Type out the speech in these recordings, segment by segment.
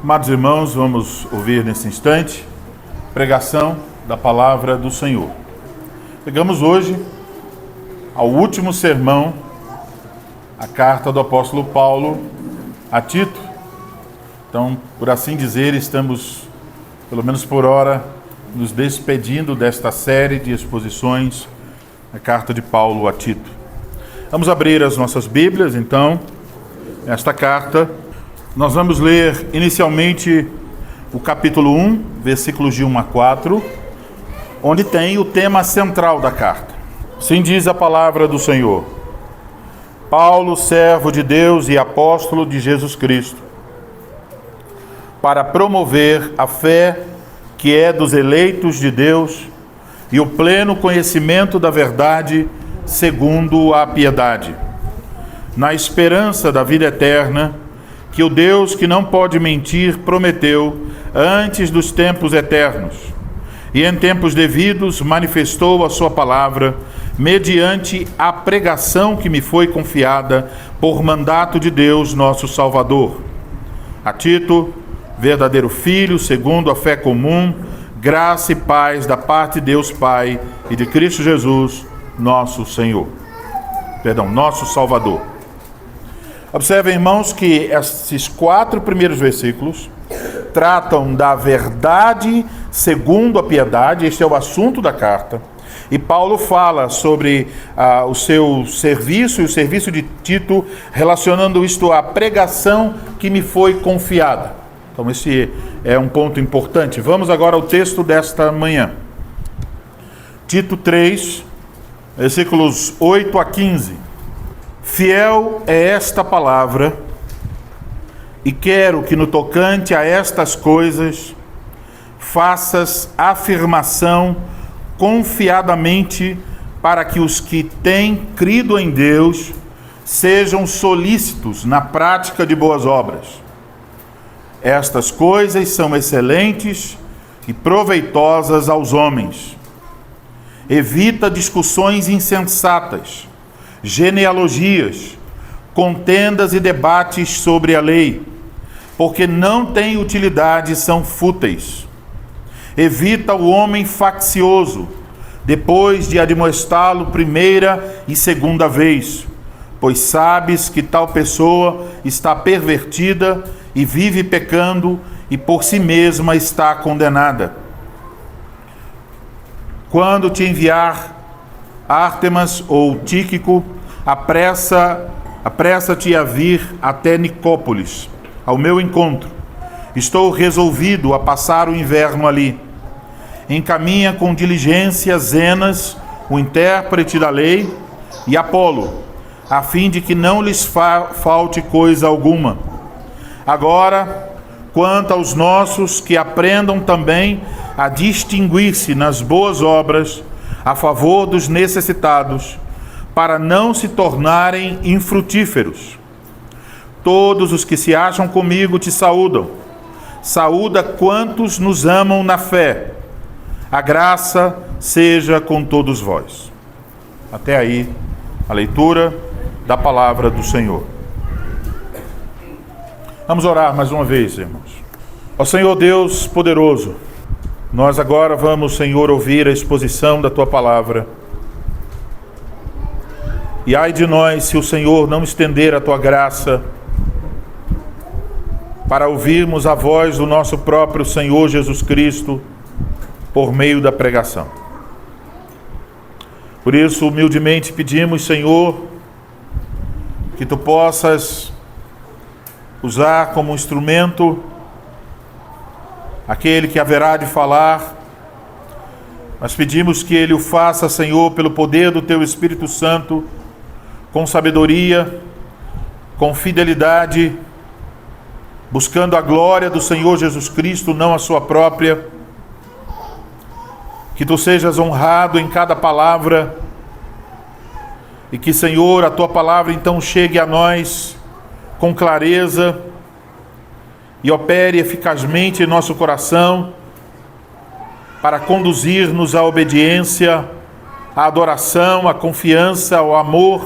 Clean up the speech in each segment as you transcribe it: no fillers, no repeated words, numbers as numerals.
Amados irmãos, vamos ouvir nesse instante pregação da palavra do Senhor. Chegamos hoje ao último sermão, a carta do apóstolo Paulo a Tito. Então, por assim dizer, estamos, pelo menos por hora, nos despedindo desta série de exposições, a carta de Paulo a Tito. Vamos abrir as nossas Bíblias, então, esta carta. Nós vamos ler inicialmente o capítulo 1, versículos de 1 a 4, onde tem o tema central da carta. Assim diz a palavra do Senhor: Paulo, servo de Deus e apóstolo de Jesus Cristo, para promover a fé que é dos eleitos de Deus e o pleno conhecimento da verdade segundo a piedade, na esperança da vida eterna, que o Deus que não pode mentir prometeu antes dos tempos eternos, e em tempos devidos manifestou a sua palavra, mediante a pregação que me foi confiada por mandato de Deus nosso Salvador. A Tito, verdadeiro filho, segundo a fé comum, graça e paz da parte de Deus Pai e de Cristo Jesus, nosso Salvador. Observem, irmãos, que esses 4 primeiros versículos tratam da verdade segundo a piedade. Este é o assunto da carta. E Paulo fala sobre o seu serviço e o serviço de Tito, relacionando isto à pregação que me foi confiada. Então esse é um ponto importante. Vamos agora ao texto desta manhã. Tito 3, versículos 8 a 15. Fiel é esta palavra, e quero que no tocante a estas coisas faças afirmação confiadamente, para que os que têm crido em Deus sejam solícitos na prática de boas obras. Estas coisas são excelentes e proveitosas aos homens. Evita discussões insensatas, genealogias, contendas e debates sobre a lei, porque não têm utilidade e são fúteis. Evita o homem faccioso, depois de admoestá-lo primeira e segunda vez, pois sabes que tal pessoa está pervertida e vive pecando e por si mesma está condenada. Quando te enviar Ártemas ou Tíquico, apressa-te a vir até Nicópolis, ao meu encontro. Estou resolvido a passar o inverno ali. Encaminha com diligência Zenas, o intérprete da lei, e Apolo, a fim de que não lhes falte coisa alguma. Agora, quanto aos nossos, que aprendam também a distinguir-se nas boas obras, a favor dos necessitados, para não se tornarem infrutíferos. Todos os que se acham comigo te saúdam. Saúda quantos nos amam na fé. A graça seja com todos vós. Até aí, a leitura da palavra do Senhor. Vamos orar mais uma vez, irmãos. Ó Senhor Deus poderoso, nós agora vamos, Senhor, ouvir a exposição da Tua palavra. E ai de nós se o Senhor não estender a Tua graça para ouvirmos a voz do nosso próprio Senhor Jesus Cristo por meio da pregação. Por isso, humildemente pedimos, Senhor, que Tu possas usar como instrumento aquele que haverá de falar. Nós pedimos que Ele o faça, Senhor, pelo poder do Teu Espírito Santo, com sabedoria, com fidelidade, buscando a glória do Senhor Jesus Cristo, não a sua própria. Que Tu sejas honrado em cada palavra e que, Senhor, a Tua palavra então chegue a nós com clareza e opere eficazmente em nosso coração para conduzir-nos à obediência, à adoração, à confiança, ao amor.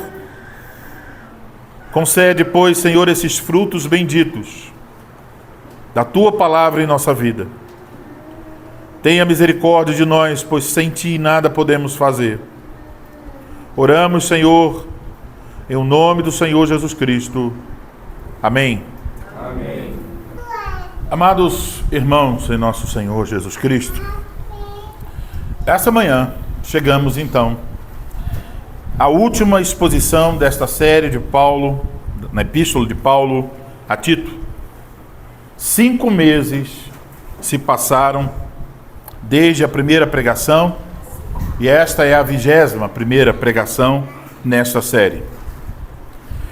Concede, pois, Senhor, esses frutos benditos da Tua palavra em nossa vida. Tenha misericórdia de nós, pois sem Ti nada podemos fazer. Oramos, Senhor, em o nome do Senhor Jesus Cristo. Amém. Amém. Amados irmãos em nosso Senhor Jesus Cristo, essa manhã chegamos então à última exposição desta série de Paulo, na Epístola de Paulo a Tito. 5 meses se passaram desde a primeira pregação e esta é a 21ª pregação nesta série.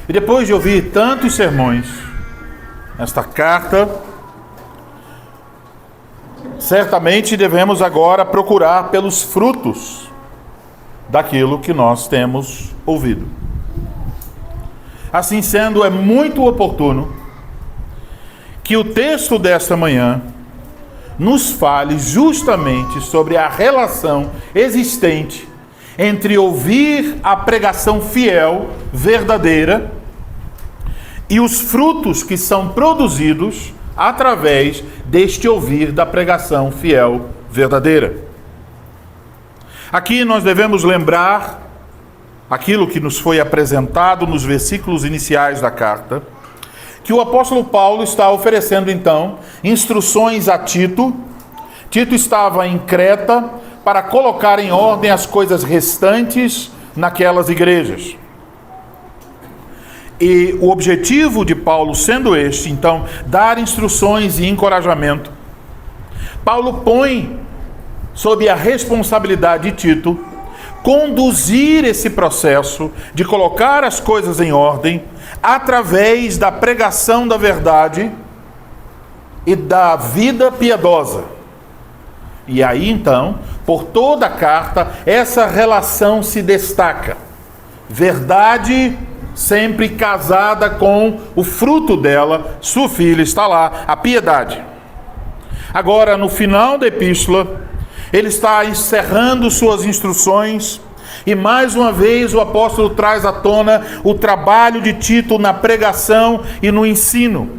E depois de ouvir tantos sermões, esta carta, certamente devemos agora procurar pelos frutos daquilo que nós temos ouvido. Assim sendo, é muito oportuno que o texto desta manhã nos fale justamente sobre a relação existente entre ouvir a pregação fiel, verdadeira, e os frutos que são produzidos através deste ouvir da pregação fiel, verdadeira. Aqui nós devemos lembrar aquilo que nos foi apresentado nos versículos iniciais da carta, que o apóstolo Paulo está oferecendo então instruções a Tito. Tito estava em Creta para colocar em ordem as coisas restantes naquelas igrejas. E o objetivo de Paulo sendo este, então, dar instruções e encorajamento, Paulo põe sob a responsabilidade de Tito conduzir esse processo de colocar as coisas em ordem através da pregação da verdade e da vida piedosa. E aí então, por toda a carta, essa relação se destaca. Verdade sempre casada com o fruto dela, sua filha está lá, a piedade. Agora, no final da epístola, ele está encerrando suas instruções e mais uma vez o apóstolo traz à tona o trabalho de Tito na pregação e no ensino.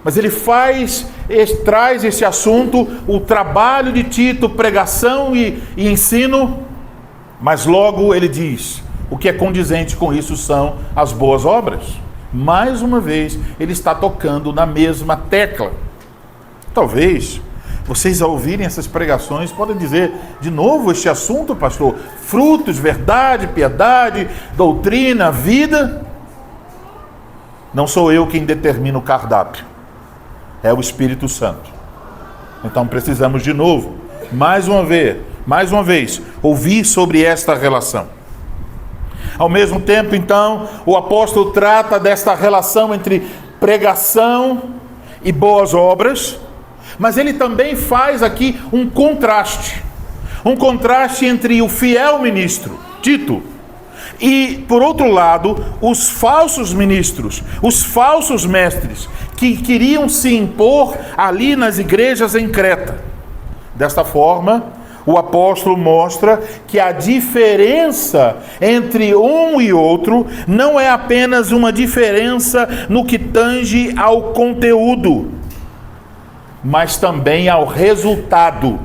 Mas ele traz esse assunto, o trabalho de Tito, pregação e ensino, mas logo ele diz, o que é condizente com isso são as boas obras. Mais uma vez, ele está tocando na mesma tecla. Talvez vocês, ao ouvirem essas pregações, podem dizer, de novo este assunto, pastor, frutos, verdade, piedade, doutrina, vida. Não sou eu quem determina o cardápio, é o Espírito Santo. Então precisamos de novo, mais uma vez, ouvir sobre esta relação. Ao mesmo tempo, então, o apóstolo trata desta relação entre pregação e boas obras, mas ele também faz aqui um contraste entre o fiel ministro, Tito, e, por outro lado, os falsos ministros, os falsos mestres, que queriam se impor ali nas igrejas em Creta. Desta forma, o apóstolo mostra que a diferença entre um e outro não é apenas uma diferença no que tange ao conteúdo, mas também ao resultado.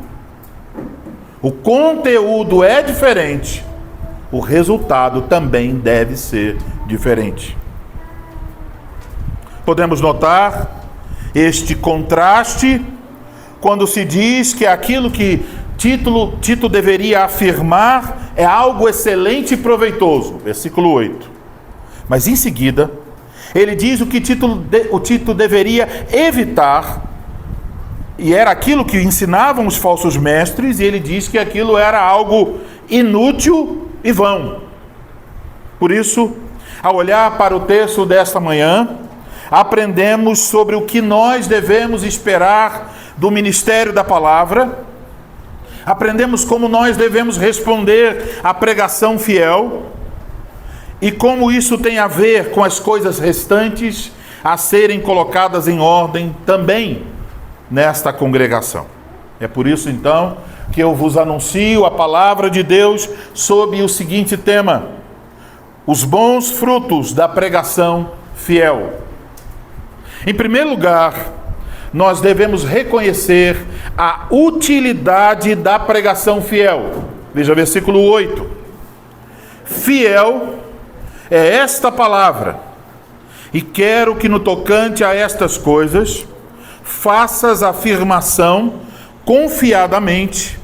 O conteúdo é diferente, o resultado também deve ser diferente. Podemos notar este contraste quando se diz que aquilo que Tito deveria afirmar é algo excelente e proveitoso. Versículo 8. Mas em seguida, ele diz o que o Tito deveria evitar, e era aquilo que ensinavam os falsos mestres, e ele diz que aquilo era algo inútil e vão. Por isso, ao olhar para o texto desta manhã, aprendemos sobre o que nós devemos esperar do ministério da palavra, aprendemos como nós devemos responder à pregação fiel e como isso tem a ver com as coisas restantes a serem colocadas em ordem também nesta congregação. É por isso então que eu vos anuncio a palavra de Deus sob o seguinte tema: os bons frutos da pregação fiel. Em primeiro lugar, nós devemos reconhecer a utilidade da pregação fiel. Veja versículo 8. Fiel é esta palavra, e quero que no tocante a estas coisas, faças afirmação confiadamente,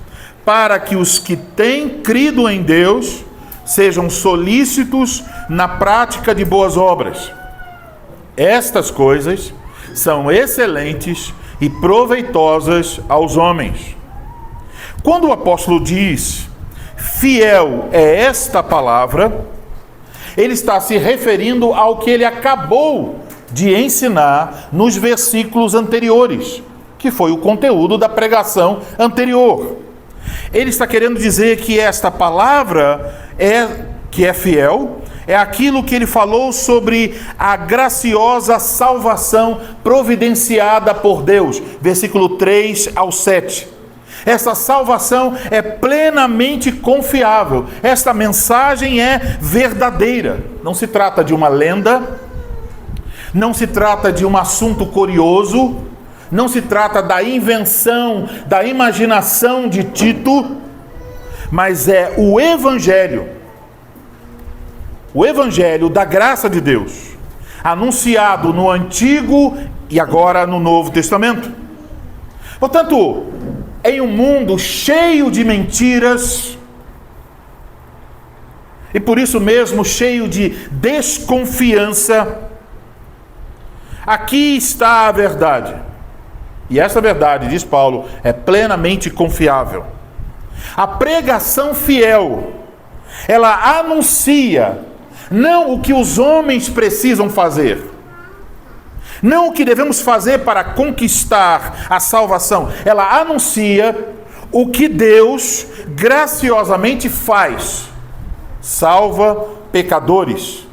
para que os que têm crido em Deus sejam solícitos na prática de boas obras. Estas coisas são excelentes e proveitosas aos homens. Quando o apóstolo diz, fiel é esta palavra, ele está se referindo ao que ele acabou de ensinar nos versículos anteriores, que foi o conteúdo da pregação anterior. Ele está querendo dizer que esta palavra que é fiel, é aquilo que ele falou sobre a graciosa salvação providenciada por Deus, versículo 3 ao 7. Essa salvação é plenamente confiável, esta mensagem é verdadeira. Não se trata de uma lenda, não se trata de um assunto curioso, não se trata da invenção, da imaginação de Tito, mas é o Evangelho da graça de Deus, anunciado no Antigo e agora no Novo Testamento. Portanto, em um mundo cheio de mentiras, e por isso mesmo cheio de desconfiança, aqui está a verdade. E essa verdade, diz Paulo, é plenamente confiável. A pregação fiel, ela anuncia não o que os homens precisam fazer, não o que devemos fazer para conquistar a salvação. Ela anuncia o que Deus graciosamente faz. Salva pecadores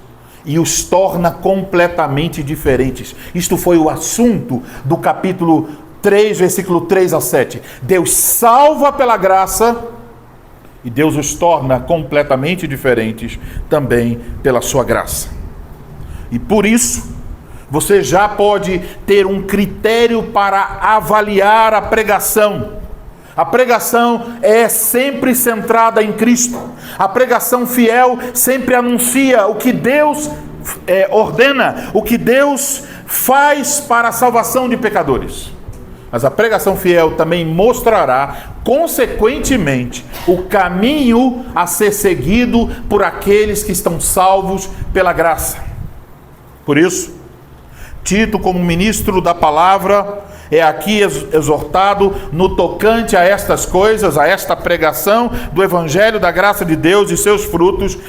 e os torna completamente diferentes. Isto foi o assunto do capítulo 3, versículo 3 a 7. Deus salva pela graça e Deus os torna completamente diferentes também pela sua graça. E por isso, você já pode ter um critério para avaliar a pregação. A pregação é sempre centrada em Cristo. A pregação fiel sempre anuncia o que Deus ordena, o que Deus faz para a salvação de pecadores. Mas a pregação fiel também mostrará, consequentemente, o caminho a ser seguido por aqueles que estão salvos pela graça. Por isso, Tito, como ministro da palavra, é aqui exortado no tocante a estas coisas, a esta pregação do Evangelho da graça de Deus e seus frutos.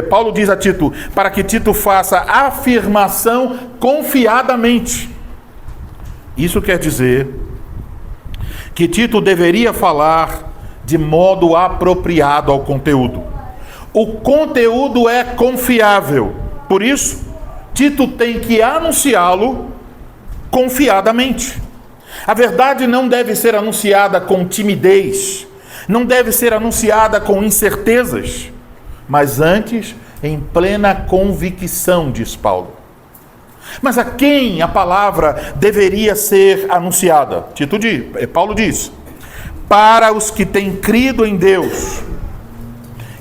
Paulo diz a Tito, para que Tito faça afirmação confiadamente. Isso quer dizer que Tito deveria falar de modo apropriado ao conteúdo. O conteúdo é confiável, por isso, Tito tem que anunciá-lo confiadamente. A verdade não deve ser anunciada com timidez, não deve ser anunciada com incertezas, mas antes em plena convicção, diz Paulo. Mas a quem a palavra deveria ser anunciada? Paulo diz, para os que têm crido em Deus.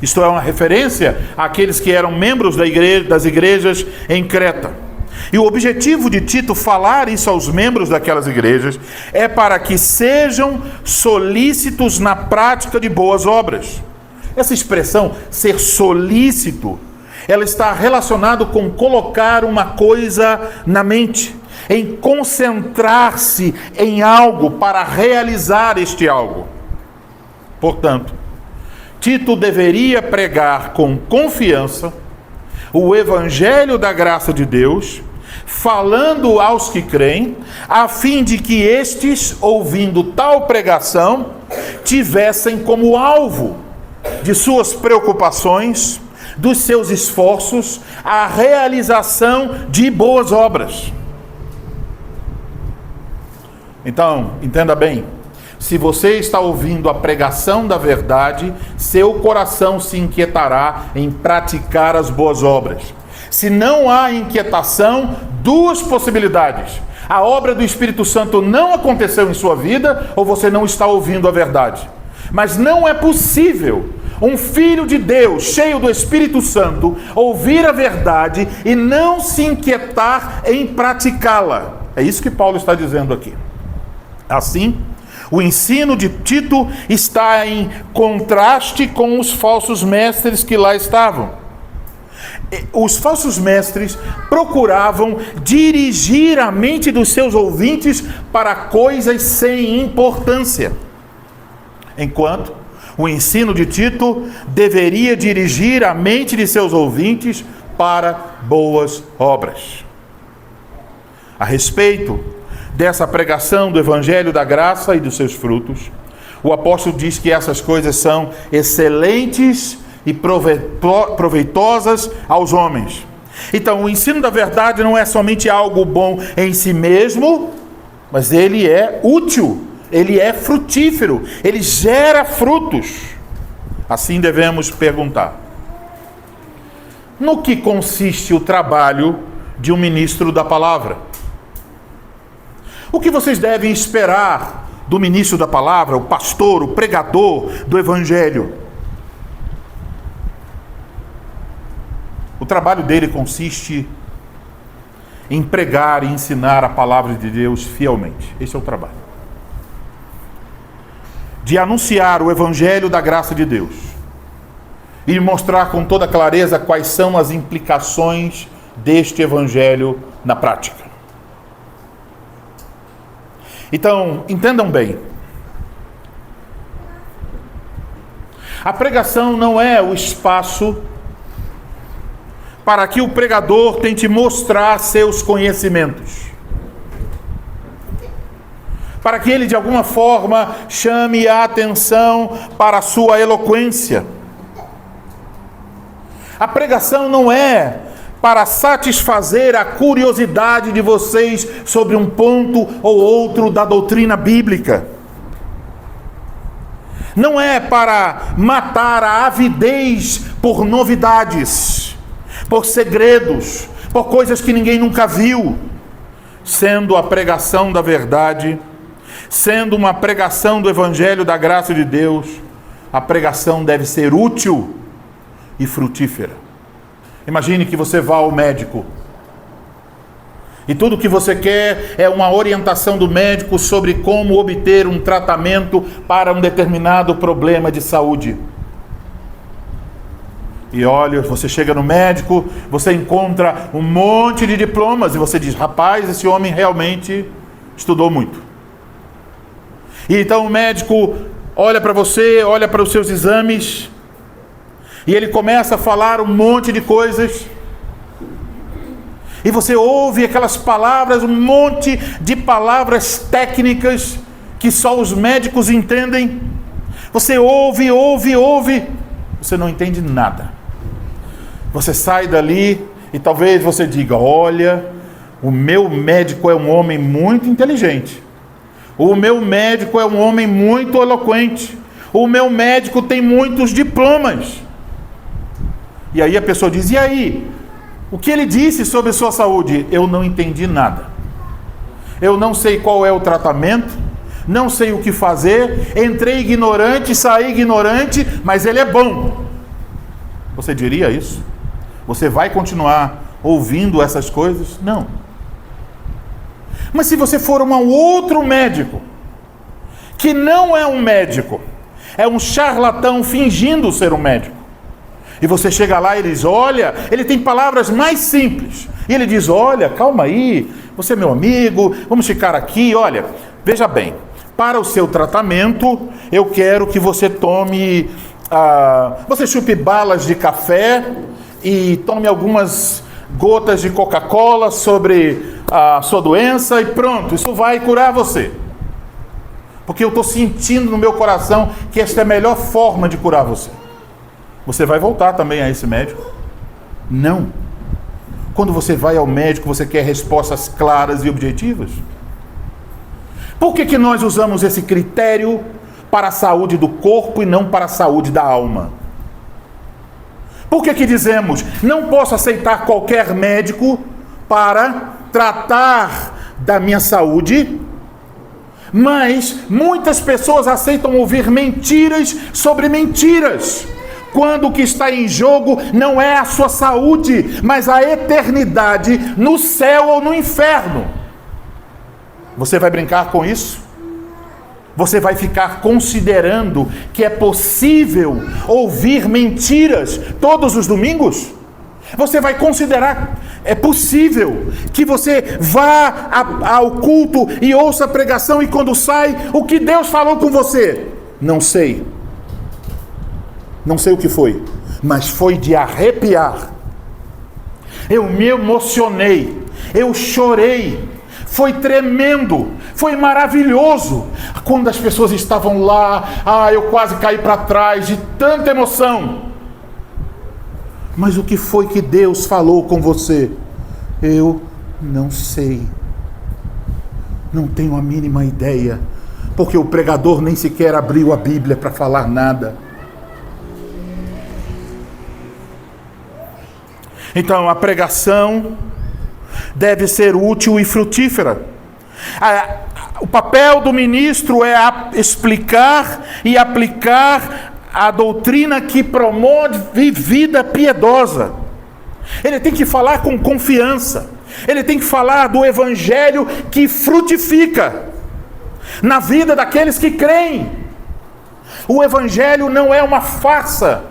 Isto é uma referência àqueles que eram membros das igrejas em Creta. E o objetivo de Tito falar isso aos membros daquelas igrejas é para que sejam solícitos na prática de boas obras. Essa expressão, ser solícito, ela está relacionada com colocar uma coisa na mente, em concentrar-se em algo para realizar este algo. Portanto, Tito deveria pregar com confiança o Evangelho da graça de Deus, falando aos que creem, a fim de que estes, ouvindo tal pregação, tivessem como alvo de suas preocupações, dos seus esforços, a realização de boas obras. Então, entenda bem, se você está ouvindo a pregação da verdade, seu coração se inquietará em praticar as boas obras. Se não há inquietação, duas possibilidades. A obra do Espírito Santo não aconteceu em sua vida, ou você não está ouvindo a verdade. Mas não é possível um filho de Deus, cheio do Espírito Santo, ouvir a verdade e não se inquietar em praticá-la. É isso que Paulo está dizendo aqui. Assim, o ensino de Tito está em contraste com os falsos mestres que lá estavam. Os falsos mestres procuravam dirigir a mente dos seus ouvintes para coisas sem importância, enquanto o ensino de Tito deveria dirigir a mente de seus ouvintes para boas obras. A respeito dessa pregação do Evangelho da Graça e dos seus frutos, o apóstolo diz que essas coisas são excelentes e proveitosas aos homens. Então, o ensino da verdade não é somente algo bom em si mesmo, mas ele é útil, ele é frutífero, ele gera frutos. Assim devemos perguntar: no que consiste o trabalho de um ministro da palavra? O que vocês devem esperar do ministro da palavra, o pastor, o pregador do Evangelho? O trabalho dele consiste em pregar e ensinar a palavra de Deus fielmente. Esse é o trabalho. De anunciar o Evangelho da graça de Deus e mostrar com toda clareza quais são as implicações deste Evangelho na prática. Então, entendam bem. A pregação não é o espaço para que o pregador tente mostrar seus conhecimentos, para que ele de alguma forma chame a atenção para a sua eloquência. A pregação não é para satisfazer a curiosidade de vocês sobre um ponto ou outro da doutrina bíblica. Não é para matar a avidez por novidades, por segredos, por coisas que ninguém nunca viu. Sendo a pregação da verdade, sendo uma pregação do Evangelho da graça de Deus, a pregação deve ser útil e frutífera. Imagine que você vá ao médico e tudo que você quer é uma orientação do médico sobre como obter um tratamento para um determinado problema de saúde. E olha, você chega no médico, você encontra um monte de diplomas e você diz: rapaz, esse homem realmente estudou muito. E então o médico olha para você, olha para os seus exames e ele começa a falar um monte de coisas. E você ouve aquelas palavras, um monte de palavras técnicas que só os médicos entendem. Você ouve, você não entende nada. Você sai dali e talvez você diga: olha, o meu médico é um homem muito inteligente. O meu médico é um homem muito eloquente. O meu médico tem muitos diplomas. E aí a pessoa diz: e aí? O que ele disse sobre sua saúde? Eu não entendi nada. Eu não sei qual é o tratamento, não sei o que fazer, entrei ignorante, saí ignorante, mas ele é bom. Você diria isso? Você vai continuar ouvindo essas coisas? Não. Mas se você for um outro médico, que não é um médico, é um charlatão fingindo ser um médico, e você chega lá e ele diz: olha, ele tem palavras mais simples. E ele diz: olha, calma aí, você é meu amigo, vamos ficar aqui, olha, veja bem, para o seu tratamento, eu quero que você tome, você chupe balas de café e tome algumas gotas de Coca-Cola sobre a sua doença e pronto, isso vai curar você. Porque eu estou sentindo no meu coração que esta é a melhor forma de curar você. Você vai voltar também a esse médico? Não. Quando você vai ao médico, você quer respostas claras e objetivas? Por que nós usamos esse critério para a saúde do corpo e não para a saúde da alma? Por que dizemos: não posso aceitar qualquer médico para tratar da minha saúde, mas muitas pessoas aceitam ouvir mentiras sobre mentiras, quando o que está em jogo não é a sua saúde, mas a eternidade no céu ou no inferno. Você vai brincar com isso? Você vai ficar considerando que é possível ouvir mentiras todos os domingos? Você vai considerar é possível que você vá ao culto e ouça a pregação e quando sai, o que Deus falou com você? Não sei. Não sei o que foi, mas foi de arrepiar. Eu me emocionei, eu chorei, foi tremendo, foi maravilhoso. Quando as pessoas estavam lá, eu quase caí para trás de tanta emoção. Mas o que foi que Deus falou com você? Eu não sei. Não tenho a mínima ideia, porque o pregador nem sequer abriu a Bíblia para falar nada. Então, a pregação deve ser útil e frutífera. O papel do ministro é explicar e aplicar a doutrina que promove vida piedosa. Ele tem que falar com confiança. Ele tem que falar do evangelho que frutifica na vida daqueles que creem. O evangelho não é uma farsa,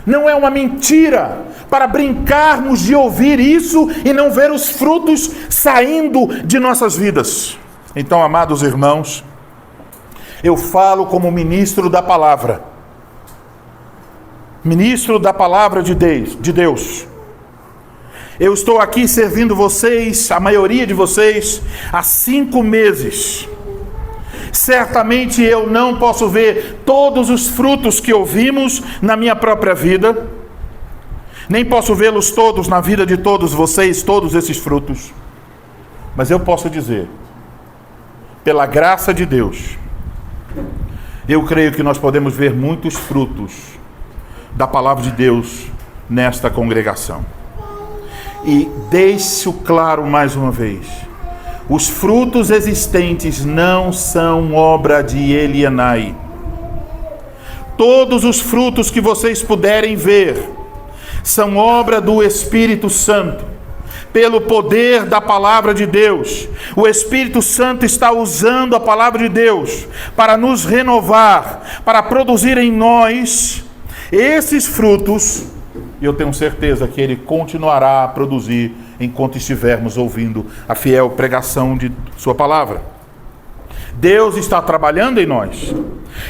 não é uma mentira, para brincarmos de ouvir isso e não ver os frutos saindo de nossas vidas. Então, amados irmãos, eu falo como ministro da palavra. Ministro da palavra de Deus. Eu estou aqui servindo vocês, a maioria de vocês, há 5 meses. Certamente eu não posso ver todos os frutos que ouvimos na minha própria vida, nem posso vê-los todos na vida de todos vocês, todos esses frutos. Mas eu posso dizer, pela graça de Deus, eu creio que nós podemos ver muitos frutos da palavra de Deus nesta congregação. E deixo claro mais uma vez, os frutos existentes não são obra de Elianai. Todos os frutos que vocês puderem ver são obra do Espírito Santo, pelo poder da palavra de Deus. O Espírito Santo está usando a palavra de Deus para nos renovar, para produzir em nós esses frutos, e eu tenho certeza que Ele continuará a produzir enquanto estivermos ouvindo a fiel pregação de Sua palavra. Deus está trabalhando em nós,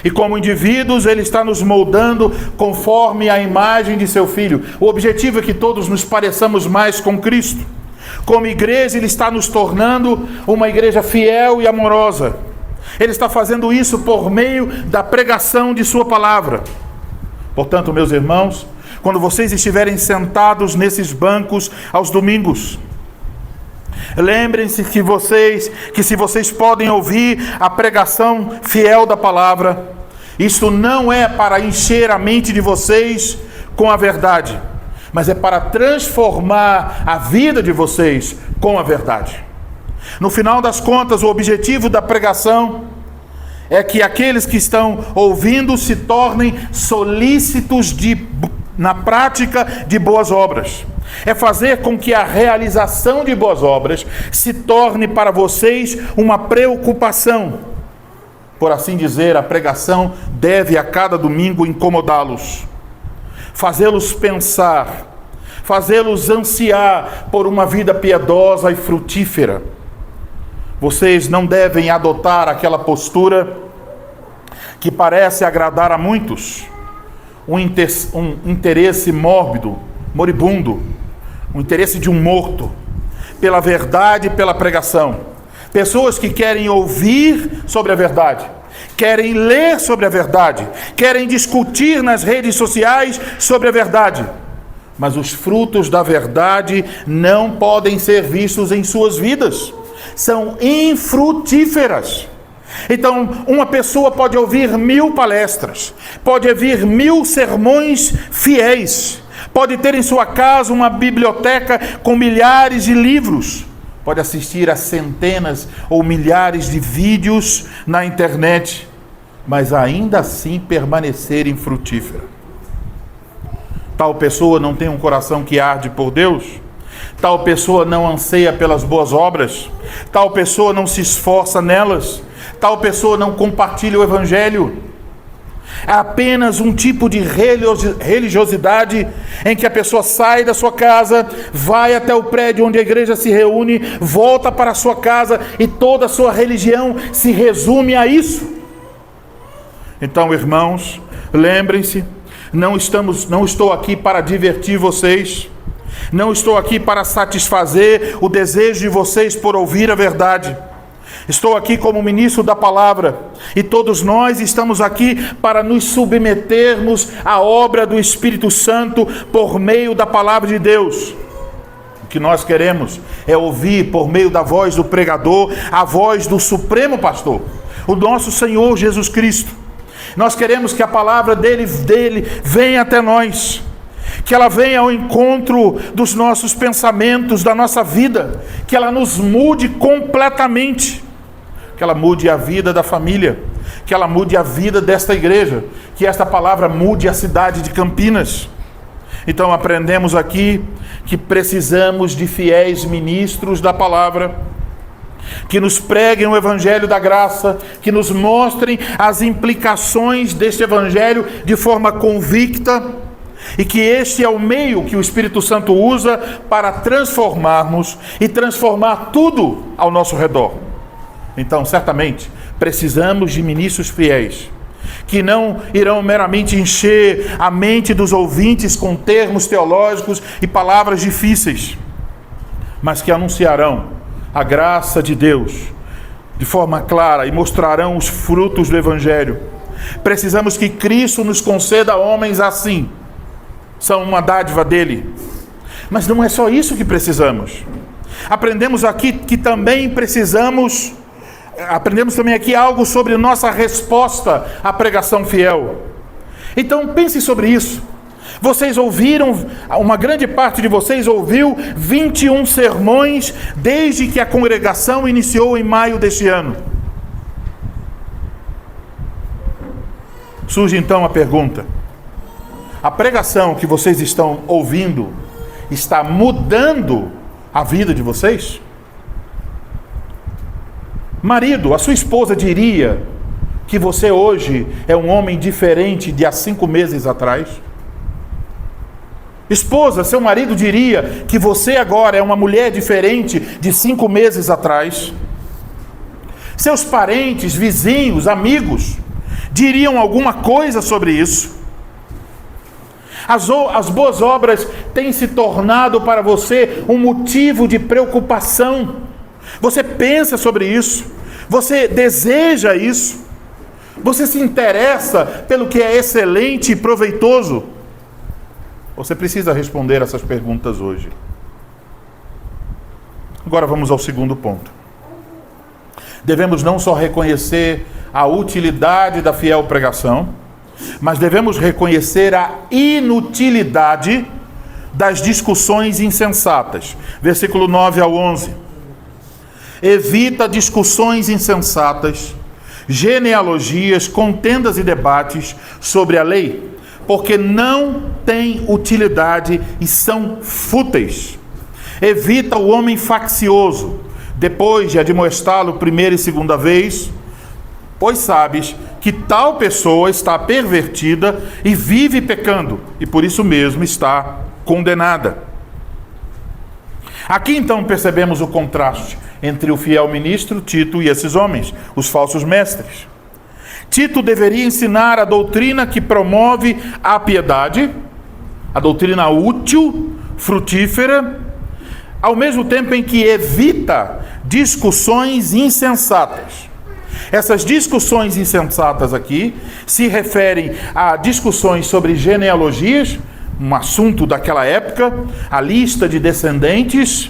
e como indivíduos Ele está nos moldando conforme a imagem de Seu Filho. O objetivo é que todos nos pareçamos mais com Cristo. Como igreja Ele está nos tornando uma igreja fiel e amorosa. Ele está fazendo isso por meio da pregação de Sua palavra. Portanto, meus irmãos, quando vocês estiverem sentados nesses bancos aos domingos, lembrem-se que se vocês podem ouvir a pregação fiel da palavra, isso não é para encher a mente de vocês com a verdade, mas é para transformar a vida de vocês com a verdade. No final das contas, o objetivo da pregação é que aqueles que estão ouvindo se tornem solícitos na prática de boas obras. É fazer com que a realização de boas obras se torne para vocês uma preocupação. Por assim dizer, a pregação deve a cada domingo incomodá-los, fazê-los pensar, fazê-los ansiar por uma vida piedosa e frutífera. Vocês não devem adotar aquela postura que parece agradar a muitos, um interesse mórbido, moribundo, um interesse de um morto, pela verdade e pela pregação. Pessoas que querem ouvir sobre a verdade, querem ler sobre a verdade, querem discutir nas redes sociais sobre a verdade, mas os frutos da verdade não podem ser vistos em suas vidas. São infrutíferas. Então, uma pessoa pode ouvir 1000 palestras, pode ouvir 1000 sermões fiéis, pode ter em sua casa uma biblioteca com milhares de livros, pode assistir a centenas ou milhares de vídeos na internet, mas ainda assim permanecer infrutífera. Tal pessoa não tem um coração que arde por Deus, tal pessoa não anseia pelas boas obras, tal pessoa não se esforça nelas, tal pessoa não compartilha o Evangelho. É apenas um tipo de religiosidade em que a pessoa sai da sua casa, vai até o prédio onde a igreja se reúne, volta para a sua casa e toda a sua religião se resume a isso. Então, irmãos, lembrem-se, não estou aqui para divertir vocês, não estou aqui para satisfazer o desejo de vocês por ouvir a verdade. Estou aqui como ministro da palavra e todos nós estamos aqui para nos submetermos à obra do Espírito Santo por meio da palavra de Deus. O que nós queremos é ouvir por meio da voz do pregador a voz do Supremo Pastor, o nosso Senhor Jesus Cristo. Nós queremos que a palavra dele venha até nós, que ela venha ao encontro dos nossos pensamentos, da nossa vida, que ela nos mude completamente, que ela mude a vida da família, que ela mude a vida desta igreja, que esta palavra mude a cidade de Campinas. Então aprendemos aqui que precisamos de fiéis ministros da palavra, que nos preguem o Evangelho da graça, que nos mostrem as implicações deste Evangelho de forma convicta, e que este é o meio que o Espírito Santo usa para transformarmos e transformar tudo ao nosso redor. Então, certamente, precisamos de ministros fiéis, que não irão meramente encher a mente dos ouvintes com termos teológicos e palavras difíceis, mas que anunciarão a graça de Deus de forma clara e mostrarão os frutos do Evangelho. Precisamos que Cristo nos conceda homens assim, são uma dádiva dele. Mas não é só isso que precisamos. Aprendemos também aqui algo sobre nossa resposta à pregação fiel. Então pense sobre isso. Vocês ouviram, uma grande parte de vocês ouviu 21 sermões desde que a congregação iniciou em maio deste ano. Surge então a pergunta: a pregação que vocês estão ouvindo está mudando a vida de vocês? Marido, a sua esposa diria que você hoje é um homem diferente de há 5 meses atrás? Esposa, seu marido diria que você agora é uma mulher diferente de 5 meses atrás? Seus parentes, vizinhos, amigos diriam alguma coisa sobre isso? As boas obras têm se tornado para você um motivo de preocupação. Você pensa sobre isso, você deseja isso, você se interessa pelo que é excelente e proveitoso. Você precisa responder essas perguntas hoje. Agora vamos ao segundo ponto. Devemos não só reconhecer a utilidade da fiel pregação, mas devemos reconhecer a inutilidade das discussões insensatas. Versículo 9 ao 11. Evita discussões insensatas, genealogias, contendas e debates sobre a lei, porque não têm utilidade e são fúteis. Evita o homem faccioso, depois de admoestá-lo primeira e segunda vez, pois sabes que tal pessoa está pervertida e vive pecando, e por isso mesmo está condenada. Aqui então percebemos o contraste entre o fiel ministro Tito e esses homens, os falsos mestres. Tito deveria ensinar a doutrina que promove a piedade, a doutrina útil, frutífera, ao mesmo tempo em que evita discussões insensatas. Essas discussões insensatas aqui se referem a discussões sobre genealogias, um assunto daquela época, a lista de descendentes,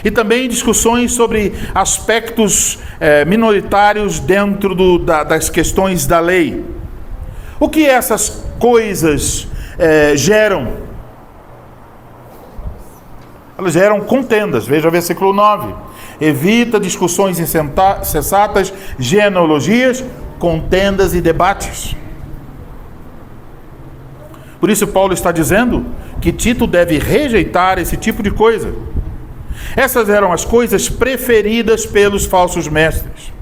e também discussões sobre aspectos minoritários dentro das questões da lei. O que essas coisas geram? Elas geram contendas. Veja o versículo 9. Evita discussões insensatas, genealogias, contendas e debates. Por isso Paulo está dizendo que Tito deve rejeitar esse tipo de coisa. Essas eram as coisas preferidas pelos falsos mestres.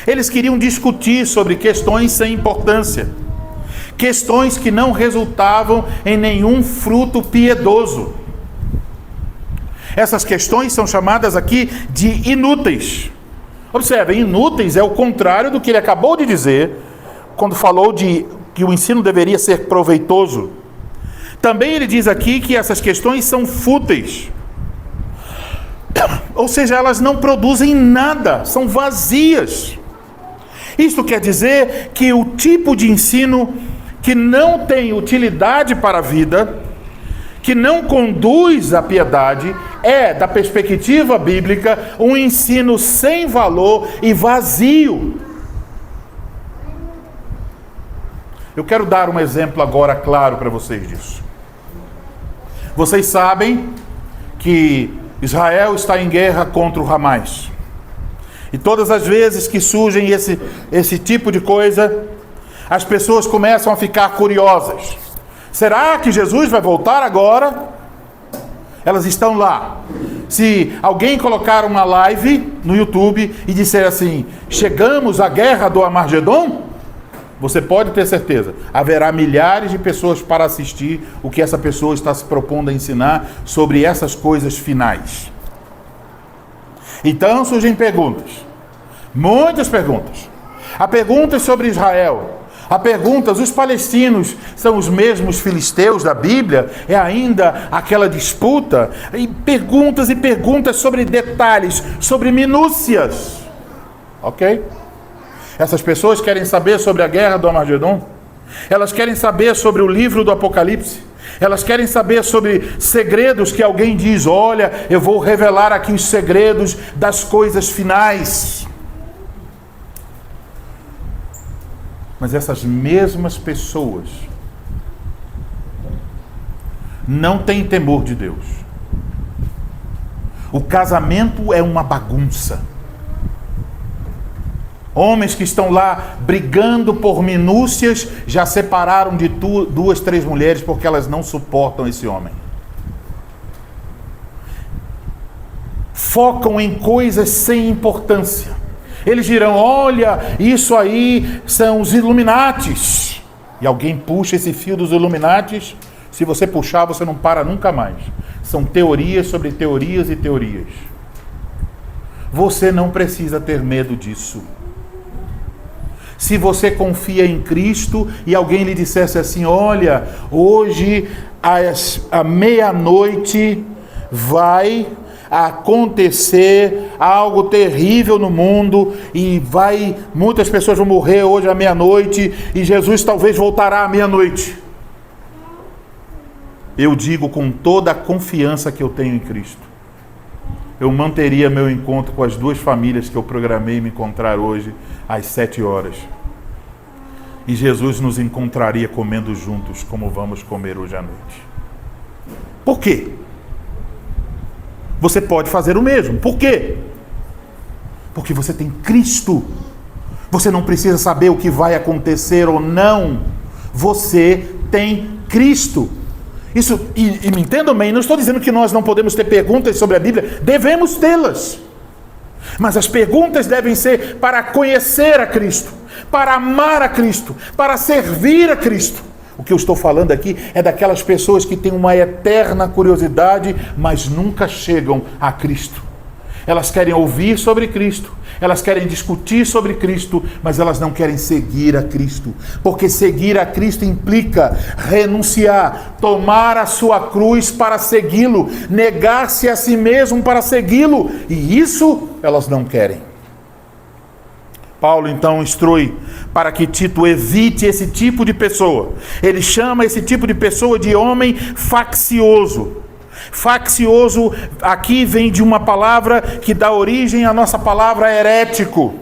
Eles queriam discutir sobre questões sem importância, questões que não resultavam em nenhum fruto piedoso. Essas questões são chamadas aqui de inúteis. Observem, inúteis é o contrário do que ele acabou de dizer, quando falou de que o ensino deveria ser proveitoso. Também ele diz aqui que essas questões são fúteis. Ou seja, elas não produzem nada, são vazias. Isto quer dizer que o tipo de ensino que não tem utilidade para a vida, que não conduz à piedade, é, da perspectiva bíblica, um ensino sem valor e vazio. Eu quero dar um exemplo agora claro para vocês disso. Vocês sabem que Israel está em guerra contra o Hamas. E todas as vezes que surgem esse tipo de coisa, as pessoas começam a ficar curiosas. Será que Jesus vai voltar agora? Elas estão lá. Se alguém colocar uma live no YouTube e disser assim, chegamos à guerra do Armagedon, você pode ter certeza, haverá milhares de pessoas para assistir o que essa pessoa está se propondo a ensinar sobre essas coisas finais. Então surgem perguntas, muitas perguntas. Há perguntas sobre Israel, há perguntas, os palestinos são os mesmos filisteus da Bíblia? É ainda aquela disputa? E perguntas sobre detalhes, sobre minúcias. Ok? Essas pessoas querem saber sobre a guerra do Armagedon. Elas querem saber sobre o livro do Apocalipse. Elas querem saber sobre segredos que alguém diz, olha, eu vou revelar aqui os segredos das coisas finais. Mas essas mesmas pessoas não têm temor de Deus. O casamento é uma bagunça. Homens que estão lá brigando por minúcias já separaram de 2, 3 mulheres porque elas não suportam esse homem. Focam em coisas sem importância. Eles dirão, olha, isso aí são os Illuminatis. E alguém puxa esse fio dos Illuminatis. Se você puxar, você não para nunca mais. São teorias sobre teorias e teorias. Você não precisa ter medo disso. Se você confia em Cristo e alguém lhe dissesse assim, olha, hoje à meia-noite vai acontecer algo terrível no mundo e muitas pessoas vão morrer hoje à meia-noite e Jesus talvez voltará à meia-noite. Eu digo com toda a confiança que eu tenho em Cristo, eu manteria meu encontro com as 2 famílias que eu programei me encontrar hoje às 7 horas. E Jesus nos encontraria comendo juntos, como vamos comer hoje à noite. Por quê? Você pode fazer o mesmo. Por quê? Porque você tem Cristo. Você não precisa saber o que vai acontecer ou não. Você tem Cristo. Isso, e me entendam bem, não estou dizendo que nós não podemos ter perguntas sobre a Bíblia. Devemos tê-las. Mas as perguntas devem ser para conhecer a Cristo, para amar a Cristo, para servir a Cristo. O que eu estou falando aqui é daquelas pessoas que têm uma eterna curiosidade, mas nunca chegam a Cristo. Elas querem ouvir sobre Cristo, elas querem discutir sobre Cristo, mas elas não querem seguir a Cristo. Porque seguir a Cristo implica renunciar, tomar a sua cruz para segui-lo, negar-se a si mesmo para segui-lo. E isso elas não querem. Paulo então instrui para que Tito evite esse tipo de pessoa. Ele chama esse tipo de pessoa de homem faccioso. Faccioso aqui vem de uma palavra que dá origem à nossa palavra herético.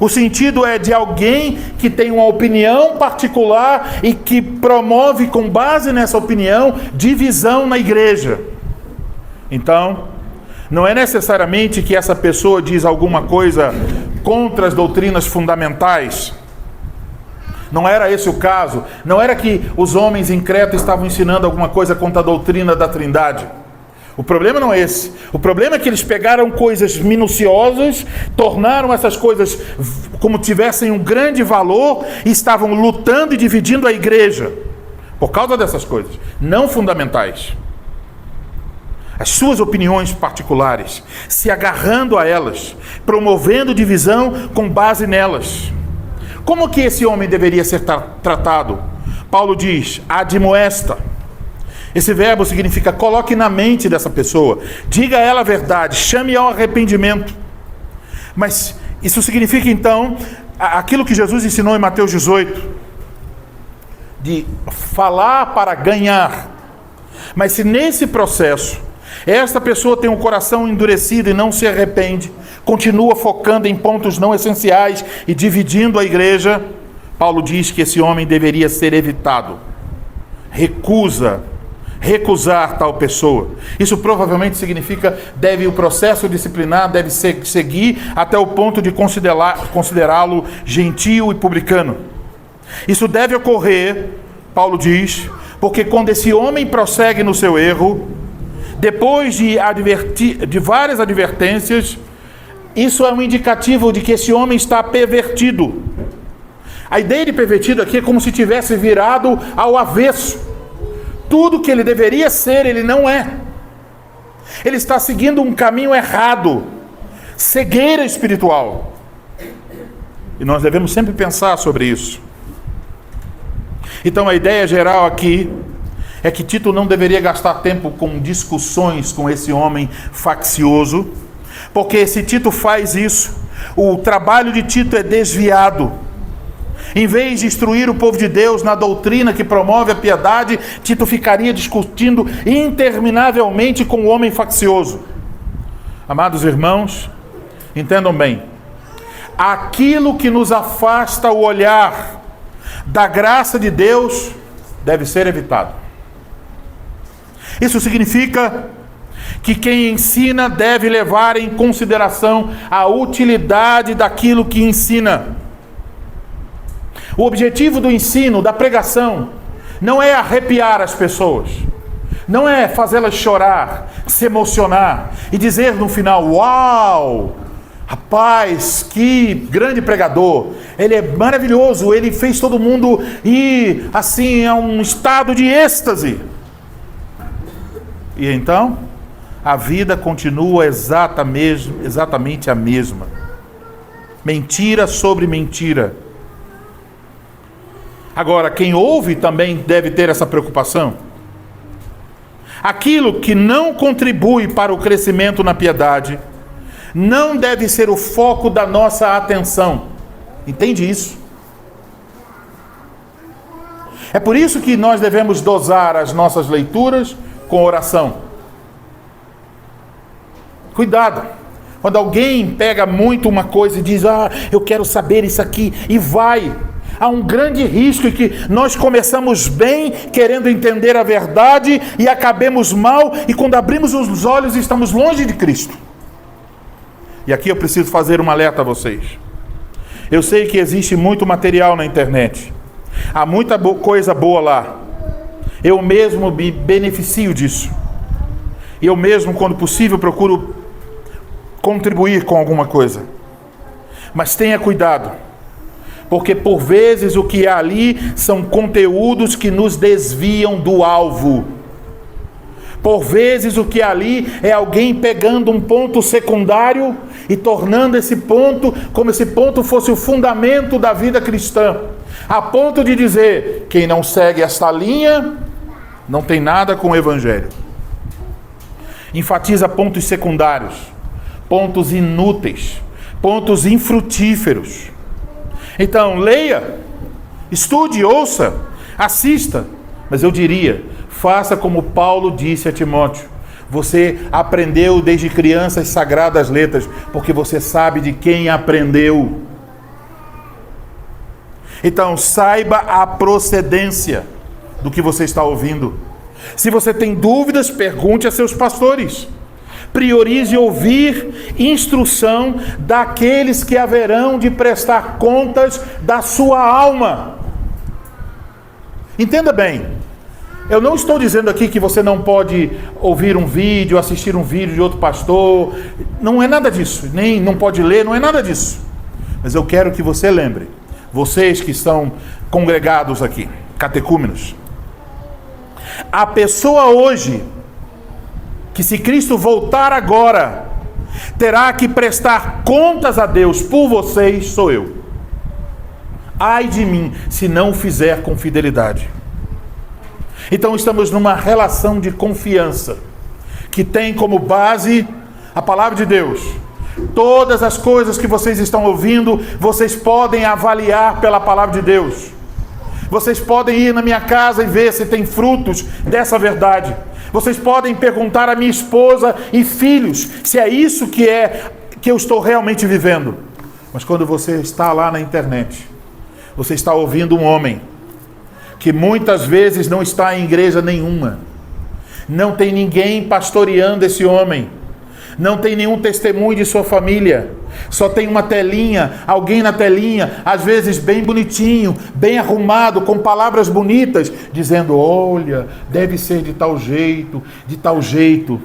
O sentido é de alguém que tem uma opinião particular e que promove com base nessa opinião divisão na igreja. Então, não é necessariamente que essa pessoa diz alguma coisa contra as doutrinas fundamentais. Não era esse o caso. Não era que os homens em Creta estavam ensinando alguma coisa contra a doutrina da Trindade. O problema não é esse. O problema é que eles pegaram coisas minuciosas, tornaram essas coisas como tivessem um grande valor e estavam lutando e dividindo a igreja por causa dessas coisas, não fundamentais. As suas opiniões particulares, se agarrando a elas, promovendo divisão com base nelas. Como que esse homem deveria ser tratado? Paulo diz, admoesta. Esse verbo significa coloque na mente dessa pessoa, diga a ela a verdade, chame ao arrependimento. Mas isso significa então aquilo que Jesus ensinou em Mateus 18, de falar para ganhar. Mas se nesse processo esta pessoa tem um coração endurecido e não se arrepende, continua focando em pontos não essenciais e dividindo a igreja, Paulo diz que esse homem deveria ser evitado. Recusar tal pessoa. Isso provavelmente significa o processo disciplinar deve seguir até o ponto de considerá-lo gentio e publicano. Isso deve ocorrer, Paulo diz, porque quando esse homem prossegue no seu erro, depois de várias advertências, isso é um indicativo de que esse homem está pervertido. A ideia de pervertido aqui é como se tivesse virado ao avesso. Tudo que ele deveria ser, ele não é. Ele está seguindo um caminho errado, cegueira espiritual. E nós devemos sempre pensar sobre isso. Então a ideia geral aqui é que Tito não deveria gastar tempo com discussões com esse homem faccioso, porque se Tito faz isso, o trabalho de Tito é desviado. Em vez de instruir o povo de Deus na doutrina que promove a piedade, Tito ficaria discutindo interminavelmente com o homem faccioso. Amados irmãos, entendam bem, aquilo que nos afasta o olhar da graça de Deus deve ser evitado. Isso significa que quem ensina deve levar em consideração a utilidade daquilo que ensina. O objetivo do ensino, da pregação, não é arrepiar as pessoas, não é fazê-las chorar, se emocionar e dizer no final, uau, rapaz, que grande pregador, ele é maravilhoso, ele fez todo mundo ir assim a um estado de êxtase. E então, a vida continua exatamente a mesma. Mentira sobre mentira. Agora, quem ouve também deve ter essa preocupação. Aquilo que não contribui para o crescimento na piedade não deve ser o foco da nossa atenção. Entende isso? É por isso que nós devemos dosar as nossas leituras com oração. Cuidado. Quando alguém pega muito uma coisa e diz, eu quero saber isso aqui, e vai. Há um grande risco em que nós começamos bem, querendo entender a verdade, e acabemos mal, e quando abrimos os olhos estamos longe de Cristo. E aqui eu preciso fazer um alerta a vocês. Eu sei que existe muito material na internet. Há muita coisa boa lá. Eu mesmo me beneficio disso. Eu mesmo, quando possível, procuro contribuir com alguma coisa. Mas tenha cuidado. Porque por vezes o que há ali são conteúdos que nos desviam do alvo. Por vezes o que há ali é alguém pegando um ponto secundário e tornando esse ponto como esse ponto fosse o fundamento da vida cristã. A ponto de dizer, quem não segue esta linha não tem nada com o Evangelho. Enfatiza pontos secundários, pontos inúteis, pontos infrutíferos. Então, leia, estude, ouça, assista, mas eu diria, faça como Paulo disse a Timóteo. Você aprendeu desde criança as sagradas letras, porque você sabe de quem aprendeu. Então, saiba a procedência do que você está ouvindo. Se você tem dúvidas, pergunte a seus pastores. Priorize ouvir instrução daqueles que haverão de prestar contas da sua alma. Entenda bem, eu não estou dizendo aqui que você não pode ouvir um vídeo, assistir um vídeo de outro pastor, não é nada disso, nem não pode ler, não é nada disso. Mas eu quero que você lembre, vocês que estão congregados aqui, catecúmenos, a pessoa hoje, que se Cristo voltar agora, terá que prestar contas a Deus por vocês, sou eu. Ai de mim, se não o fizer com fidelidade. Então estamos numa relação de confiança, que tem como base a palavra de Deus. Todas as coisas que vocês estão ouvindo, vocês podem avaliar pela palavra de Deus. Vocês podem ir na minha casa e ver se tem frutos dessa verdade. Vocês podem perguntar à minha esposa e filhos se é isso que eu estou realmente vivendo. Mas quando você está lá na internet, você está ouvindo um homem que muitas vezes não está em igreja nenhuma. Não tem ninguém pastoreando esse homem. Não tem nenhum testemunho de sua família. Só tem uma telinha, alguém na telinha, às vezes bem bonitinho, bem arrumado, com palavras bonitas, dizendo, olha, deve ser de tal jeito, de tal jeito.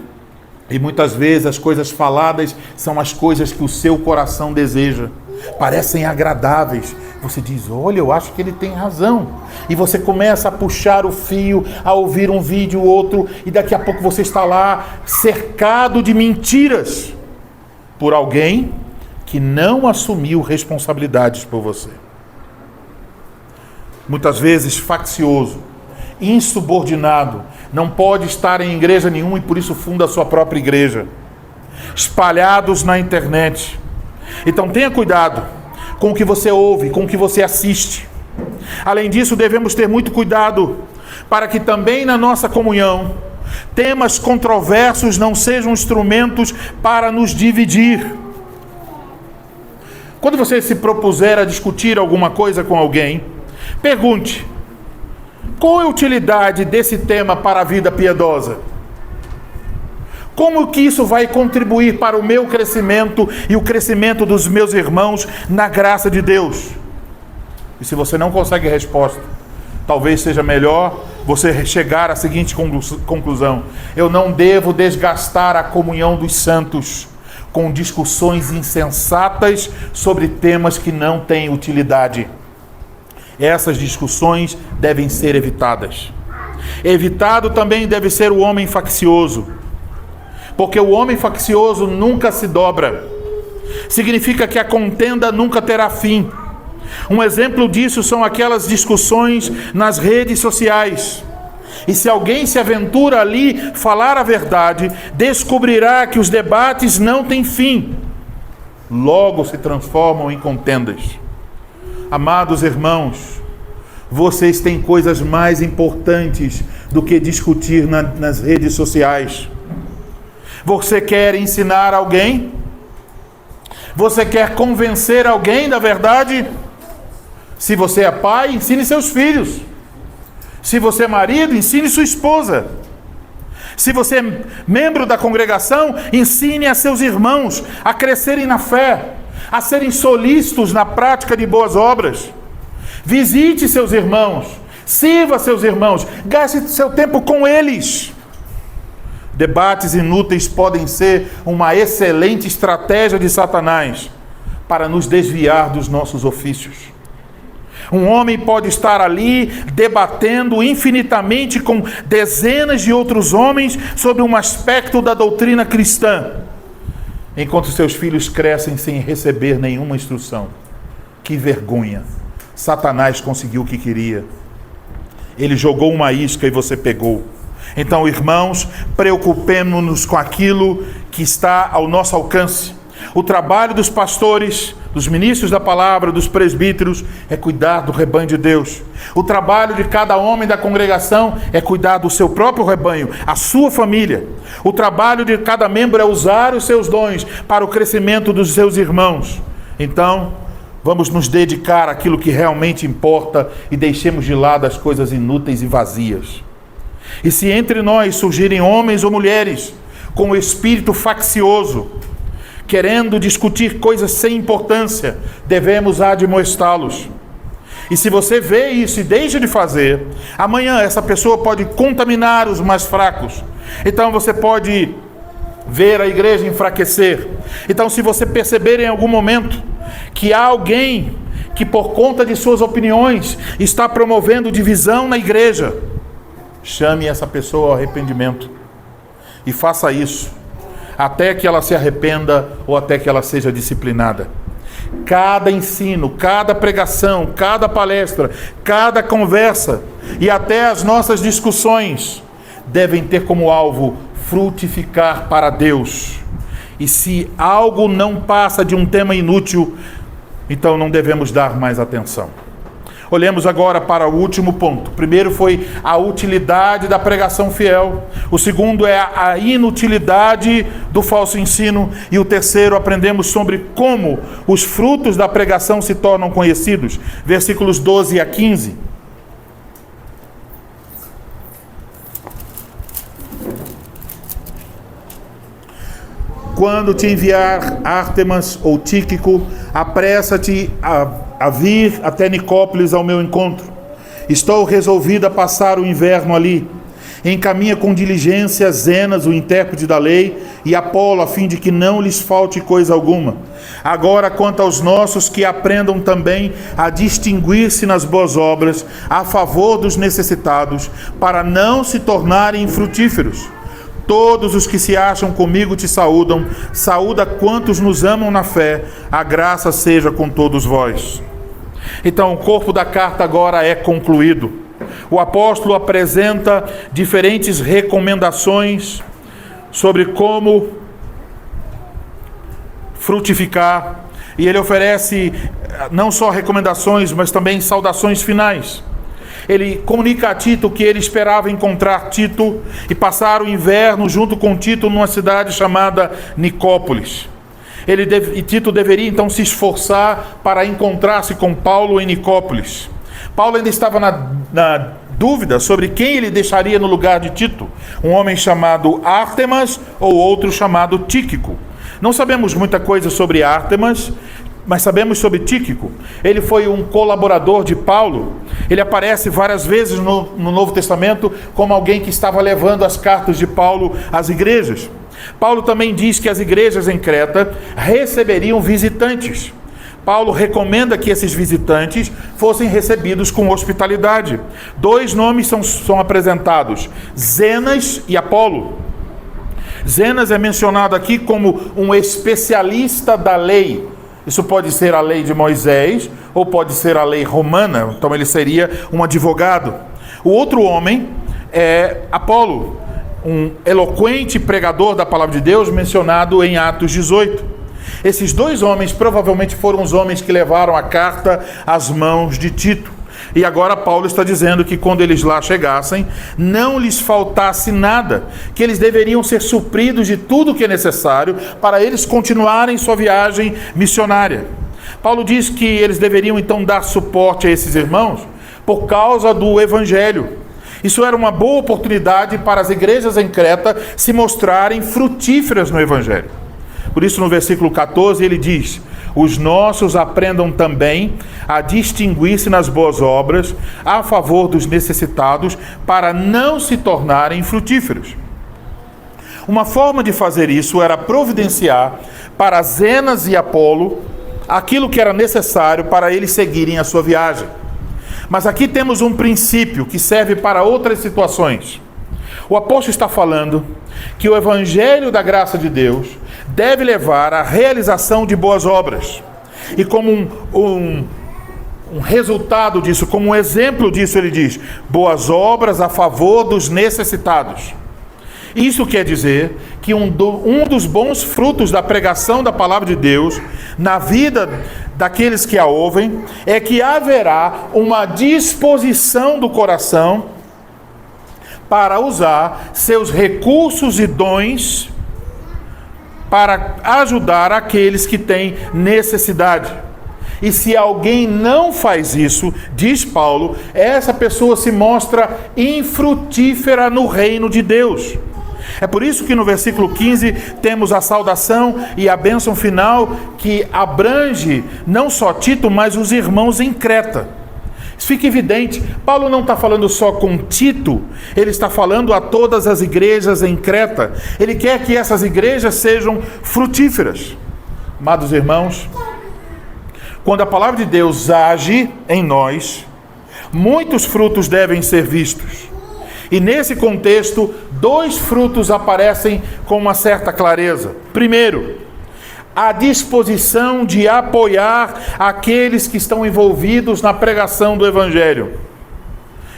E muitas vezes as coisas faladas são as coisas que o seu coração deseja. Parecem agradáveis. Você diz, olha, eu acho que ele tem razão. E você começa a puxar o fio, a ouvir um vídeo, outro, e daqui a pouco você está lá cercado de mentiras por alguém que não assumiu responsabilidades por você. Muitas vezes faccioso, insubordinado, não pode estar em igreja nenhuma e por isso funda a sua própria igreja. Espalhados na internet. Então tenha cuidado com o que você ouve, com o que você assiste. Além disso, devemos ter muito cuidado para que também na nossa comunhão temas controversos não sejam instrumentos para nos dividir. Quando você se propuser a discutir alguma coisa com alguém, pergunte: qual é a utilidade desse tema para a vida piedosa? Como que isso vai contribuir para o meu crescimento e o crescimento dos meus irmãos na graça de Deus? E se você não consegue resposta, talvez seja melhor você chegar à seguinte conclusão: eu não devo desgastar a comunhão dos santos com discussões insensatas sobre temas que não têm utilidade. Essas discussões devem ser evitadas. Evitado também deve ser o homem faccioso, porque o homem faccioso nunca se dobra. Significa que a contenda nunca terá fim. Um exemplo disso são aquelas discussões nas redes sociais. E se alguém se aventura ali falar a verdade, descobrirá que os debates não têm fim. Logo se transformam em contendas. Amados irmãos, vocês têm coisas mais importantes do que discutir nas redes sociais. Você quer ensinar alguém? Você quer convencer alguém da verdade? Se você é pai, ensine seus filhos. Se você é marido, ensine sua esposa. Se você é membro da congregação, ensine a seus irmãos a crescerem na fé, a serem solícitos na prática de boas obras. Visite seus irmãos, sirva seus irmãos, gaste seu tempo com eles. Debates inúteis podem ser uma excelente estratégia de Satanás para nos desviar dos nossos ofícios. Um homem pode estar ali debatendo infinitamente com dezenas de outros homens sobre um aspecto da doutrina cristã, enquanto seus filhos crescem sem receber nenhuma instrução. Que vergonha! Satanás conseguiu o que queria. Ele jogou uma isca e você pegou. Então, irmãos, preocupemos-nos com aquilo que está ao nosso alcance. O trabalho dos pastores, dos ministros da palavra, dos presbíteros, é cuidar do rebanho de Deus. O trabalho de cada homem da congregação é cuidar do seu próprio rebanho, a sua família. O trabalho de cada membro é usar os seus dons para o crescimento dos seus irmãos. Então, vamos nos dedicar àquilo que realmente importa e deixemos de lado as coisas inúteis e vazias. E se entre nós surgirem homens ou mulheres com o espírito faccioso, querendo discutir coisas sem importância, devemos admoestá-los. E se você vê isso e deixa de fazer, amanhã essa pessoa pode contaminar os mais fracos. Então você pode ver a igreja enfraquecer. Então, se você perceber em algum momento que há alguém que por conta de suas opiniões está promovendo divisão na igreja, chame essa pessoa ao arrependimento e faça isso até que ela se arrependa ou até que ela seja disciplinada. Cada ensino, cada pregação, cada palestra, cada conversa e até as nossas discussões devem ter como alvo frutificar para Deus. E se algo não passa de um tema inútil, então não devemos dar mais atenção. Olhemos agora para o último ponto. O primeiro foi a utilidade da pregação fiel. O segundo é a inutilidade do falso ensino. E o terceiro, aprendemos sobre como os frutos da pregação se tornam conhecidos. Versículos 12 a 15. Quando te enviar Ártemas ou Tíquico, apressa-te a vir até Nicópolis ao meu encontro. Estou resolvido a passar o inverno ali. Encaminha com diligência Zenas, o intérprete da lei, e Apolo, a fim de que não lhes falte coisa alguma. Agora, quanto aos nossos, que aprendam também a distinguir-se nas boas obras, a favor dos necessitados, para não se tornarem infrutíferos. Todos os que se acham comigo te saúdam. Saúda quantos nos amam na fé. A graça seja com todos vós. Então, o corpo da carta agora é concluído. O apóstolo apresenta diferentes recomendações sobre como frutificar. E ele oferece não só recomendações, mas também saudações finais. Ele comunica a Tito que ele esperava encontrar Tito e passar o inverno junto com Tito numa cidade chamada Nicópolis. E Tito deveria então se esforçar para encontrar-se com Paulo em Nicópolis. Paulo ainda estava na dúvida sobre quem ele deixaria no lugar de Tito, um homem chamado Ártemas ou outro chamado Tíquico. Não sabemos muita coisa sobre Ártemas, mas sabemos sobre Tíquico. Ele foi um colaborador de Paulo. Ele aparece várias vezes no Novo Testamento como alguém que estava levando as cartas de Paulo às igrejas. Paulo também diz que as igrejas em Creta receberiam visitantes. Paulo recomenda que esses visitantes fossem recebidos com hospitalidade. 2 nomes são apresentados: Zenas e Apolo. Zenas é mencionado aqui como um especialista da lei. Isso pode ser a lei de Moisés ou pode ser a lei romana. Então ele seria um advogado. O outro homem é Apolo, um eloquente pregador da palavra de Deus, mencionado em Atos 18. Esses 2 homens provavelmente foram os homens que levaram a carta às mãos de Tito. E agora Paulo está dizendo que quando eles lá chegassem, não lhes faltasse nada, que eles deveriam ser supridos de tudo o que é necessário para eles continuarem sua viagem missionária. Paulo diz que eles deveriam então dar suporte a esses irmãos por causa do evangelho. Isso era uma boa oportunidade para as igrejas em Creta se mostrarem frutíferas no evangelho. Por isso, no versículo 14, ele diz: os nossos aprendam também a distinguir-se nas boas obras, a favor dos necessitados, para não se tornarem frutíferos. Uma forma de fazer isso era providenciar para Zenas e Apolo aquilo que era necessário para eles seguirem a sua viagem. Mas aqui temos um princípio que serve para outras situações. O apóstolo está falando que o evangelho da graça de Deus deve levar à realização de boas obras. E como um resultado disso, como um exemplo disso, ele diz: boas obras a favor dos necessitados. Isso quer dizer que um dos bons frutos da pregação da palavra de Deus na vida daqueles que a ouvem é que haverá uma disposição do coração para usar seus recursos e dons para ajudar aqueles que têm necessidade. E se alguém não faz isso, diz Paulo, essa pessoa se mostra infrutífera no reino de Deus. É por isso que no versículo 15 temos a saudação e a bênção final que abrange não só Tito, mas os irmãos em Creta. Isso fica evidente. Paulo não está falando só com Tito, ele está falando a todas as igrejas em Creta. Ele quer que essas igrejas sejam frutíferas. Amados irmãos, quando a palavra de Deus age em nós, muitos frutos devem ser vistos. E nesse contexto, 2 frutos aparecem com uma certa clareza. Primeiro, a disposição de apoiar aqueles que estão envolvidos na pregação do Evangelho.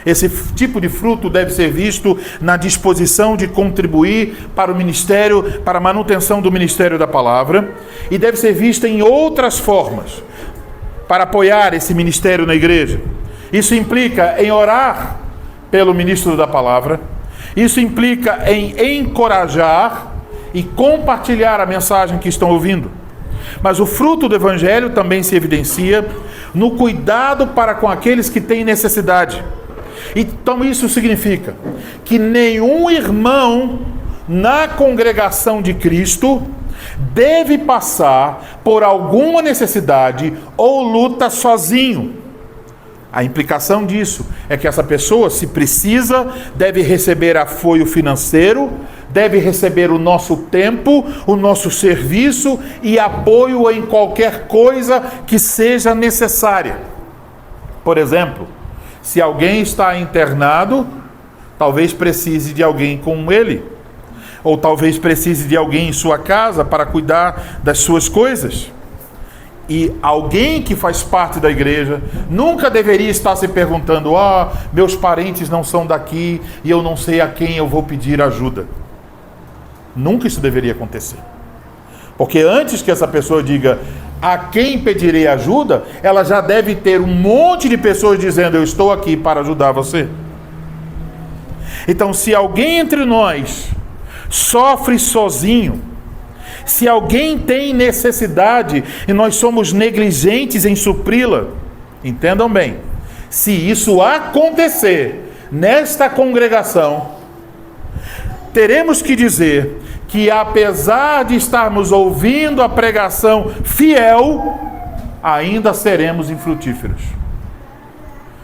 Esse tipo de fruto deve ser visto na disposição de contribuir para o ministério, para a manutenção do ministério da palavra, e deve ser visto em outras formas para apoiar esse ministério na igreja. Isso implica em orar pelo ministro da palavra, isso implica em encorajar e compartilhar a mensagem que estão ouvindo. Mas o fruto do Evangelho também se evidencia no cuidado para com aqueles que têm necessidade. Então isso significa que nenhum irmão na congregação de Cristo deve passar por alguma necessidade ou luta sozinho. A implicação disso é que essa pessoa, se precisa, deve receber apoio financeiro, deve receber o nosso tempo, o nosso serviço e apoio em qualquer coisa que seja necessária. Por exemplo, se alguém está internado, talvez precise de alguém com ele, ou talvez precise de alguém em sua casa para cuidar das suas coisas. E alguém que faz parte da igreja nunca deveria estar se perguntando: meus parentes não são daqui e eu não sei a quem eu vou pedir ajuda. Nunca isso deveria acontecer. Porque antes que essa pessoa diga a quem pedirei ajuda, ela já deve ter um monte de pessoas dizendo: eu estou aqui para ajudar você. Então, se alguém entre nós sofre sozinho, se alguém tem necessidade e nós somos negligentes em supri-la, entendam bem, se isso acontecer nesta congregação, teremos que dizer que, apesar de estarmos ouvindo a pregação fiel, ainda seremos infrutíferos.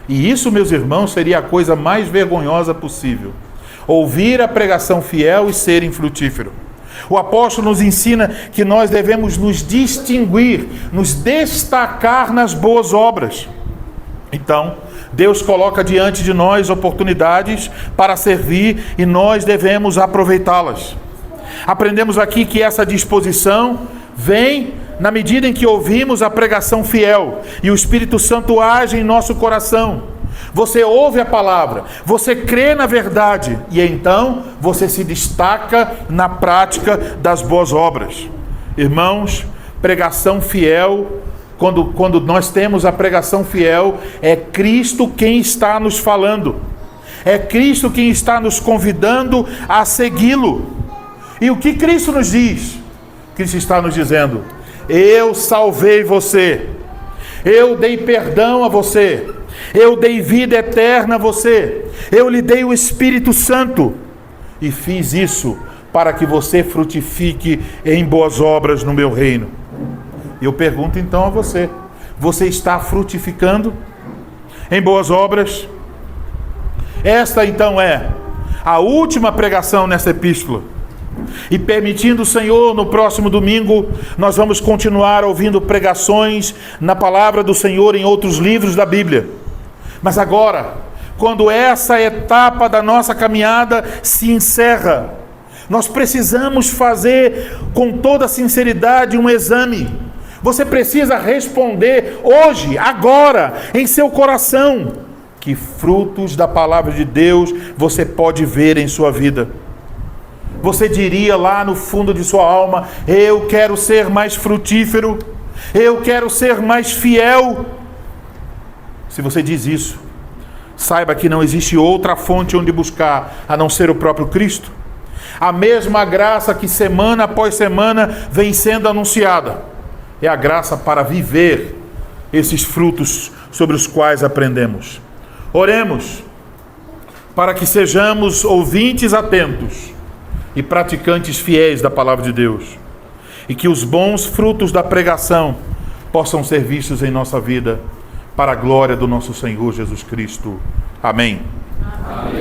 E isso, meus irmãos, seria a coisa mais vergonhosa possível: ouvir a pregação fiel e ser infrutífero. O apóstolo nos ensina que nós devemos nos distinguir, nos destacar nas boas obras. Então, Deus coloca diante de nós oportunidades para servir e nós devemos aproveitá-las. Aprendemos aqui que essa disposição vem na medida em que ouvimos a pregação fiel e o Espírito Santo age em nosso coração. Você ouve a palavra, você crê na verdade e então você se destaca na prática das boas obras. Irmãos, pregação fiel, quando nós temos a pregação fiel, é Cristo quem está nos falando. É Cristo quem está nos convidando a segui-lo. E o que Cristo nos diz? Cristo está nos dizendo: eu salvei você, eu dei perdão a você, eu dei vida eterna a você, eu lhe dei o Espírito Santo e fiz isso para que você frutifique em boas obras no meu reino. Eu pergunto então a você: você está frutificando em boas obras? Esta então é a última pregação nessa epístola. E permitindo o Senhor, no próximo domingo, nós vamos continuar ouvindo pregações na palavra do Senhor em outros livros da Bíblia. Mas agora, quando essa etapa da nossa caminhada se encerra, nós precisamos fazer com toda sinceridade um exame. Você precisa responder hoje, agora, em seu coração, que frutos da palavra de Deus você pode ver em sua vida. Você diria lá no fundo de sua alma: eu quero ser mais frutífero, eu quero ser mais fiel. Se você diz isso, saiba que não existe outra fonte onde buscar a não ser o próprio Cristo. A mesma graça que semana após semana vem sendo anunciada é a graça para viver esses frutos sobre os quais aprendemos. Oremos para que sejamos ouvintes atentos e praticantes fiéis da palavra de Deus. E que os bons frutos da pregação possam ser vistos em nossa vida, para a glória do nosso Senhor Jesus Cristo. Amém. Amém.